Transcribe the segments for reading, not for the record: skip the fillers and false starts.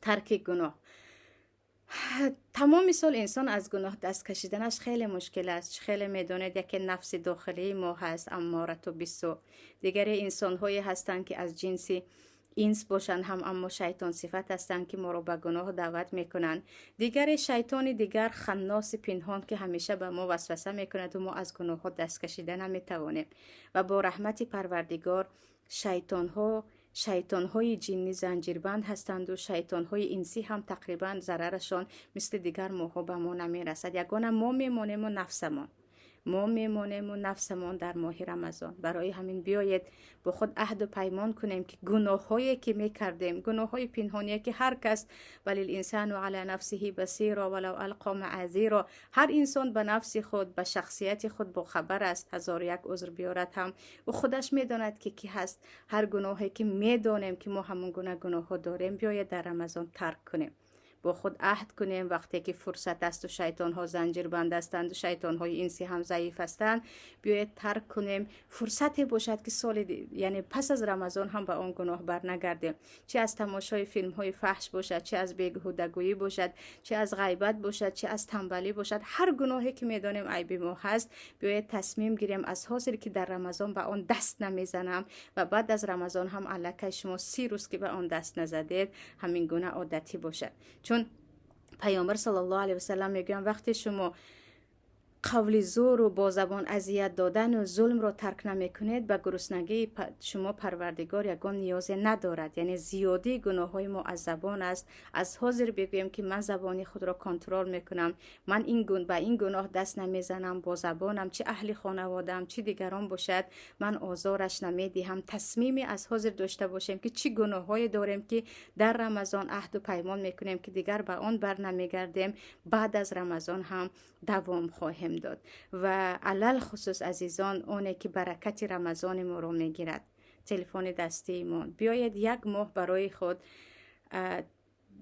ترک گناه. تمام سال انسان از گناه دست کشیدنش خیلی مشکل است. خیلی میدونید یکی نفس داخلی ما هست، اماره بالسوء. دیگر انسان هایی هستند که از جنسی اینس باشن هم، اما شیطان صفت هستند که ما رو به گناه دعوت میکنن. دیگر شیطان دیگر خناس پنهان که همیشه به ما وسوسه میکند و ما از گناه ها دست کشیده نمیتوانیم. و با رحمت پروردگار شیطان های جنی زنجیربند هستند و شیطان های انسی هم تقریبا ضررشان مثل دیگر ماها به ما نمیرسد. یگانه ما میمانیم و نفسمون در ماه رمضان. برای همین بیایید با خود عهد و پیمان کنیم که گناه هایی که میکردیم، گناه های پنهانی که هر کس، ولی الانسان علی نفسه بصیر ولو القی معاذیرا، هر انسان به نفس خود، به شخصیت خود با خبر است. هزار یک عذر بیارد هم و خودش میداند که کی هست. هر گناهی که میدانیم که ما همون گناه ها داریم، بیایید در رمضان ترک کنیم. با خود عهد کنیم وقتی که فرصت است و شیطان ها زنجیر بند هستند و شیطان های انسی هم ضعیف هستند، بیاید ترک کنیم. فرصتی باشد که یعنی پس از رمضان هم به آن گناه بر نگردیم. چه از تماشای فیلم های فحش باشد، چه از بیهودگویی باشد، چه از غیبت باشد، چه از تنبلی باشد، هر گناهی که میدانیم عیب ما هست، بیاید تصمیم گیریم از حاضر که در رمضان به آن دست نمیزنم و بعد از رمضان هم الکی شما 30 روز که به آن دست نزدید همین گونه عادتی باشد. چون پیامبر صلی الله علیه و سلم میگن وقتی شما قول زور و با زبان اذیت دادن و ظلم را ترک نمیکنید، به گرسنگی شما پروردگار یگان نیازی ندارد. یعنی زیادی گناه های ما از زبان است. از حاضر بگویم که من زبانی خود را کنترل میکنم، من به این گناه دست نمیزنم، با زبانم چه اهل خانوادم چه دیگران باشد من آزارش نمیدهم. تصمیمی از حاضر داشته باشیم که چه گناه های داریم که در رمضان عهد و پیمان میکنیم که دیگر به آن بر نمیگردیم، بعد از رمضان هم دوام خواهیم داد. و علل خصوص عزیزان اونه که برکت رمضان ما رو میگیرد، تلفن دستی ما. بیاید یک ماه برای خود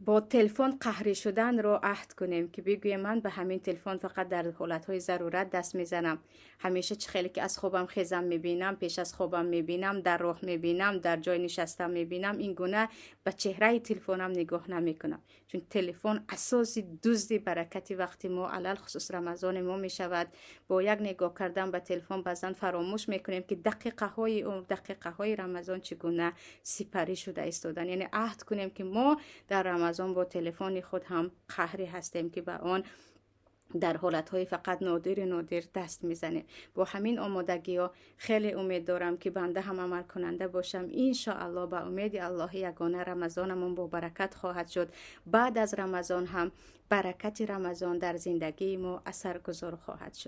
با تلفن قهری شدن رو عهد کنیم که بگویم من به همین تلفن فقط در حالتهای ضرورت دست میزنم. همیشه خیلی که از خوابم خیزم میبینم، پیش از خوابم میبینم، در راه میبینم، در جای نشستم میبینم، این گونه به چهره تلفنم نگاه نمیکنم. چون تلفن اساس دزد برکتی وقتی ما علل خصوص رمضان ما میشود. با یک نگاه کردن به تلفن بعضن فراموش میکنیم که دقیقه های رمضان چگونه سپری شده ایستادن. یعنی عهد کنیم که ما در رمضان با تلفن خود هم قهری هستیم که به آن در حالتهای فقط نادر دست میزنه. با همین آمادگی ها خیلی امید دارم که بنده هم عمل کننده باشم. ان شاء الله به امید الله یگانه رمضانمون با برکت خواهد شد. بعد از رمضان هم برکت رمضان در زندگی ما اثرگذار خواهد شد.